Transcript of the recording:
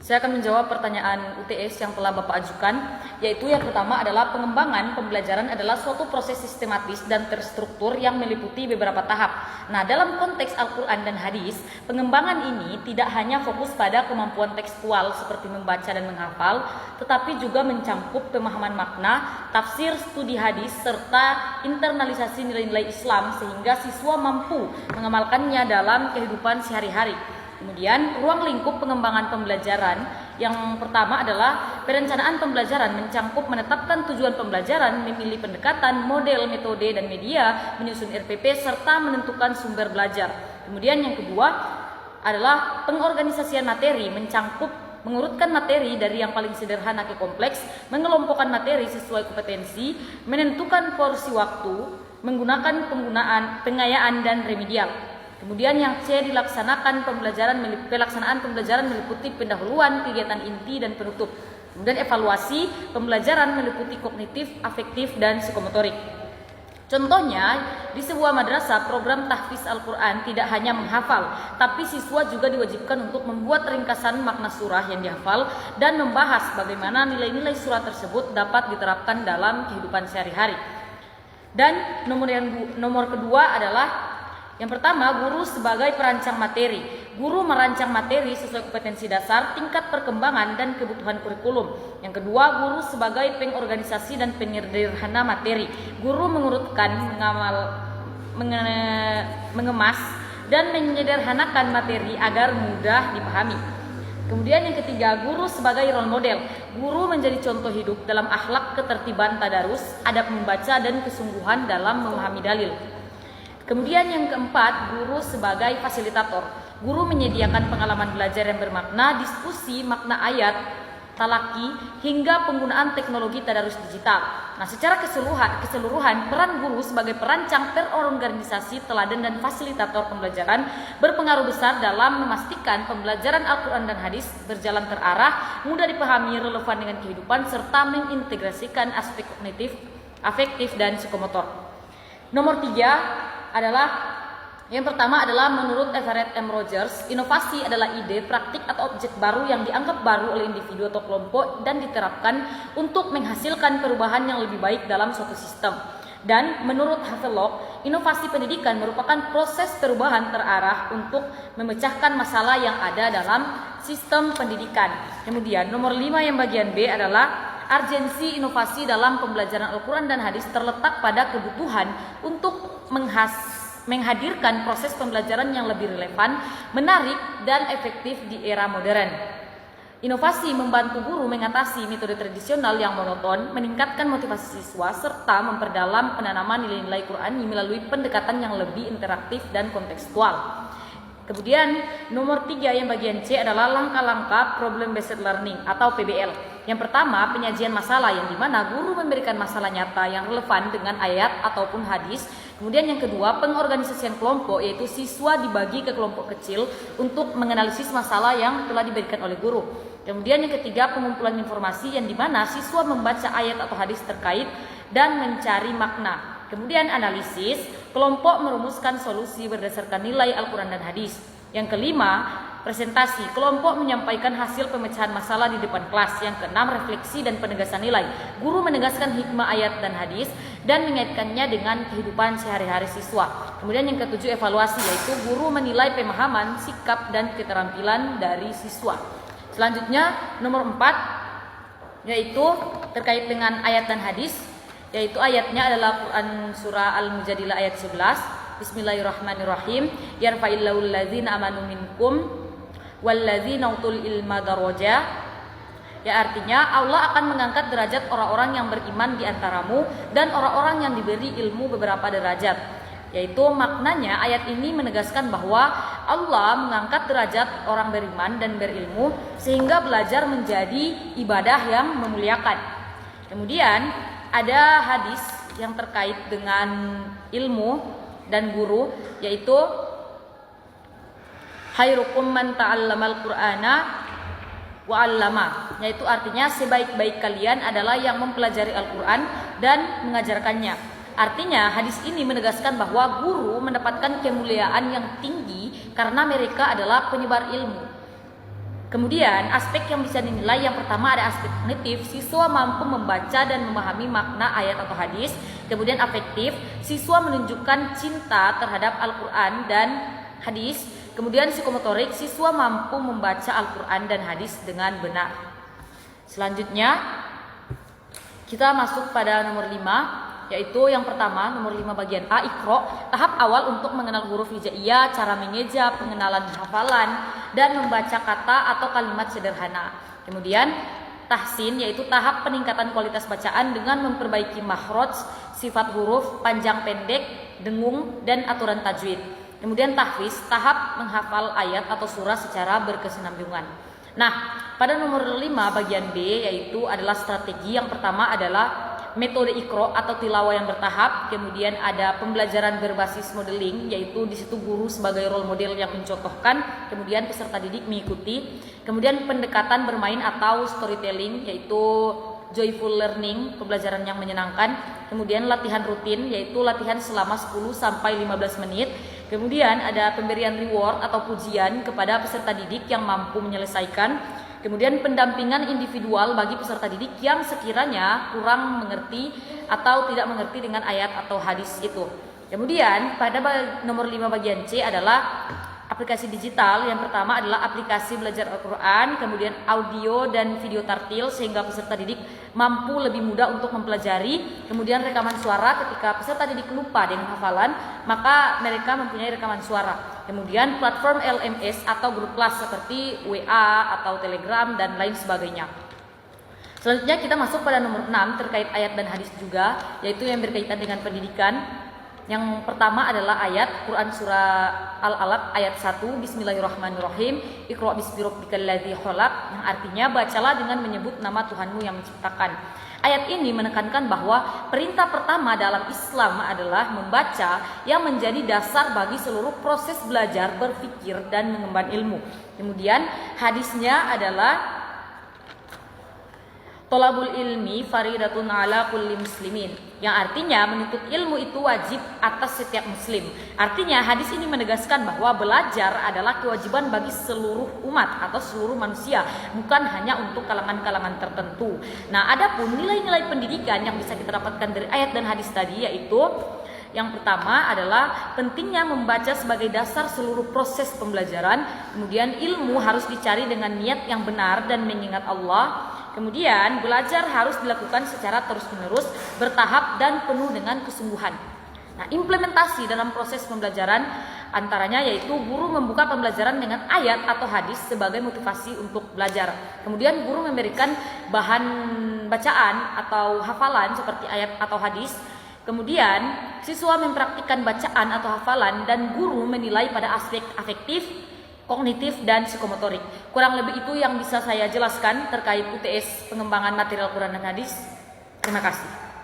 Saya akan menjawab pertanyaan UTS yang telah Bapak ajukan, yaitu yang pertama adalah pengembangan pembelajaran adalah suatu proses sistematis dan terstruktur yang meliputi beberapa tahap. Nah, dalam konteks Al-Quran dan hadis, pengembangan ini tidak hanya fokus pada kemampuan tekstual seperti membaca dan menghafal, tetapi juga mencangkup pemahaman makna, tafsir, studi hadis, serta internalisasi nilai-nilai Islam sehingga siswa mampu mengamalkannya dalam kehidupan sehari-hari. Kemudian ruang lingkup pengembangan pembelajaran yang pertama adalah perencanaan pembelajaran mencangkup menetapkan tujuan pembelajaran, memilih pendekatan, model, metode, dan media, menyusun RPP, serta menentukan sumber belajar. Kemudian yang kedua adalah pengorganisasian materi mencangkup mengurutkan materi dari yang paling sederhana ke kompleks, mengelompokkan materi sesuai kompetensi, menentukan porsi waktu, menggunakan pengayaan dan remedial. Kemudian yang C, pelaksanaan pembelajaran meliputi pendahuluan, kegiatan inti, dan penutup. Kemudian evaluasi pembelajaran meliputi kognitif, afektif, dan psikomotorik. Contohnya, di sebuah madrasah program tahfiz Al-Quran tidak hanya menghafal, tapi siswa juga diwajibkan untuk membuat ringkasan makna surah yang dihafal dan membahas bagaimana nilai-nilai surah tersebut dapat diterapkan dalam kehidupan sehari-hari. Dan nomor kedua adalah yang pertama, guru sebagai perancang materi. Guru merancang materi sesuai kompetensi dasar, tingkat perkembangan, dan kebutuhan kurikulum. Yang kedua, guru sebagai pengorganisasi dan penyederhana materi. Guru mengurutkan, mengemas, dan menyederhanakan materi agar mudah dipahami. Kemudian yang ketiga, guru sebagai role model. Guru menjadi contoh hidup dalam akhlak, ketertiban tadarus, adab membaca, dan kesungguhan dalam memahami dalil. Kemudian yang keempat, guru sebagai fasilitator. Guru menyediakan pengalaman belajar yang bermakna, diskusi, makna ayat, talaki, hingga penggunaan teknologi tadarus digital. Nah, secara keseluruhan, peran guru sebagai perancang, perorganisasi, teladan, dan fasilitator pembelajaran berpengaruh besar dalam memastikan pembelajaran Al-Quran dan hadis berjalan terarah, mudah dipahami, relevan dengan kehidupan, serta mengintegrasikan aspek kognitif, afektif, dan psikomotor. Nomor 3 adalah yang pertama adalah menurut Everett M. Rogers, inovasi adalah ide, praktik atau objek baru yang dianggap baru oleh individu atau kelompok dan diterapkan untuk menghasilkan perubahan yang lebih baik dalam suatu sistem. Dan menurut Havelock, inovasi pendidikan merupakan proses perubahan terarah untuk memecahkan masalah yang ada dalam sistem pendidikan. Kemudian nomor 5 yang bagian B adalah urgensi inovasi dalam pembelajaran Al-Quran dan hadis terletak pada kebutuhan untuk menghadirkan proses pembelajaran yang lebih relevan, menarik, dan efektif di era modern. Inovasi membantu guru mengatasi metode tradisional yang monoton, meningkatkan motivasi siswa, serta memperdalam penanaman nilai-nilai Qur'ani melalui pendekatan yang lebih interaktif dan kontekstual. Kemudian nomor 3 yang bagian C adalah langkah-langkah problem based learning atau PBL. Yang pertama, penyajian masalah yang dimana guru memberikan masalah nyata yang relevan dengan ayat ataupun hadis. Kemudian yang kedua, pengorganisasian kelompok, yaitu siswa dibagi ke kelompok kecil untuk menganalisis masalah yang telah diberikan oleh guru. Kemudian yang ketiga, pengumpulan informasi yang dimana siswa membaca ayat atau hadis terkait dan mencari makna. Kemudian analisis, kelompok merumuskan solusi berdasarkan nilai Al-Quran dan hadis. Yang kelima, presentasi, kelompok menyampaikan hasil pemecahan masalah di depan kelas. Yang keenam, refleksi dan penegasan nilai. Guru menegaskan hikmah ayat dan hadis dan mengaitkannya dengan kehidupan sehari-hari siswa. Kemudian yang ketujuh, evaluasi, yaitu guru menilai pemahaman, sikap, dan keterampilan dari siswa. Selanjutnya, nomor 4, yaitu terkait dengan ayat dan hadis. Yaitu ayatnya adalah Quran surah Al-Mujadilah ayat 11. Bismillahirrahmanirrahim. Yarfa'illahu allazina amanu minkum wallazina utul ilma daraja. Ya, artinya Allah akan mengangkat derajat orang-orang yang beriman di antaramu dan orang-orang yang diberi ilmu beberapa derajat. Yaitu maknanya ayat ini menegaskan bahwa Allah mengangkat derajat orang beriman dan berilmu sehingga belajar menjadi ibadah yang memuliakan. Kemudian ada hadis yang terkait dengan ilmu dan guru, yaitu khairukum man ta'allamal qur'ana wa 'allama, yaitu artinya sebaik-baik kalian adalah yang mempelajari Al-Qur'an dan mengajarkannya. Artinya hadis ini menegaskan bahwa guru mendapatkan kemuliaan yang tinggi karena mereka adalah penyebar ilmu. Kemudian aspek yang bisa dinilai yang pertama ada aspek kognitif, siswa mampu membaca dan memahami makna ayat atau hadis. Kemudian afektif, siswa menunjukkan cinta terhadap Al-Quran dan hadis. Kemudian psikomotorik, siswa mampu membaca Al-Quran dan hadis dengan benar. Selanjutnya kita masuk pada nomor 5, yaitu yang pertama nomor 5 bagian A, Iqra, tahap awal untuk mengenal huruf hijaiyah, cara mengeja, pengenalan hafalan, dan membaca kata atau kalimat sederhana. Kemudian tahsin, yaitu tahap peningkatan kualitas bacaan dengan memperbaiki makhraj, sifat huruf, panjang pendek, dengung, dan aturan tajwid. Kemudian tahfiz, tahap menghafal ayat atau surah secara berkesinambungan. Nah, pada nomor 5 bagian B yaitu adalah strategi. Yang pertama adalah metode Iqra atau tilawah yang bertahap. Kemudian ada pembelajaran berbasis modeling, yaitu di situ guru sebagai role model yang mencontohkan, kemudian peserta didik mengikuti. Kemudian pendekatan bermain atau storytelling, yaitu joyful learning, pembelajaran yang menyenangkan. Kemudian latihan rutin, yaitu latihan selama 10 sampai 15 menit. Kemudian ada pemberian reward atau pujian kepada peserta didik yang mampu menyelesaikan. Kemudian pendampingan individual bagi peserta didik yang sekiranya kurang mengerti atau tidak mengerti dengan ayat atau hadis itu. Kemudian pada nomor 5 bagian C adalah aplikasi digital. Yang pertama adalah aplikasi belajar Al-Quran, kemudian audio dan video tartil sehingga peserta didik mampu lebih mudah untuk mempelajari. Kemudian rekaman suara, ketika peserta didik lupa dengan hafalan, maka mereka mempunyai rekaman suara. Kemudian platform LMS atau grup kelas seperti WA atau Telegram dan lain sebagainya. Selanjutnya kita masuk pada nomor 6 terkait ayat dan hadis juga, yaitu yang berkaitan dengan pendidikan. Yang pertama adalah ayat Quran surah Al-Alaq ayat 1, Bismillahirrahmanirrahim, Iqra bismi rabbikal ladzi khalaq, yang artinya bacalah dengan menyebut nama Tuhanmu yang menciptakan. Ayat ini menekankan bahwa perintah pertama dalam Islam adalah membaca, yang menjadi dasar bagi seluruh proses belajar, berpikir, dan mengemban ilmu. Kemudian hadisnya adalah Tolabul ilmi faridatun ala kulli muslimin, yang artinya menuntut ilmu itu wajib atas setiap muslim. Artinya hadis ini menegaskan bahwa belajar adalah kewajiban bagi seluruh umat atau seluruh manusia, bukan hanya untuk kalangan-kalangan tertentu. Nah, adapun nilai-nilai pendidikan yang bisa kita dapatkan dari ayat dan hadis tadi, yaitu yang pertama adalah pentingnya membaca sebagai dasar seluruh proses pembelajaran. Kemudian ilmu harus dicari dengan niat yang benar dan mengingat Allah. Kemudian belajar harus dilakukan secara terus-menerus, bertahap, dan penuh dengan kesungguhan. Nah, implementasi dalam proses pembelajaran antaranya yaitu guru membuka pembelajaran dengan ayat atau hadis sebagai motivasi untuk belajar. Kemudian guru memberikan bahan bacaan atau hafalan seperti ayat atau hadis. Kemudian siswa mempraktikkan bacaan atau hafalan dan guru menilai pada aspek afektif, kognitif, dan psikomotorik. Kurang lebih itu yang bisa saya jelaskan terkait UTS pengembangan material Quran dan hadis. Terima kasih.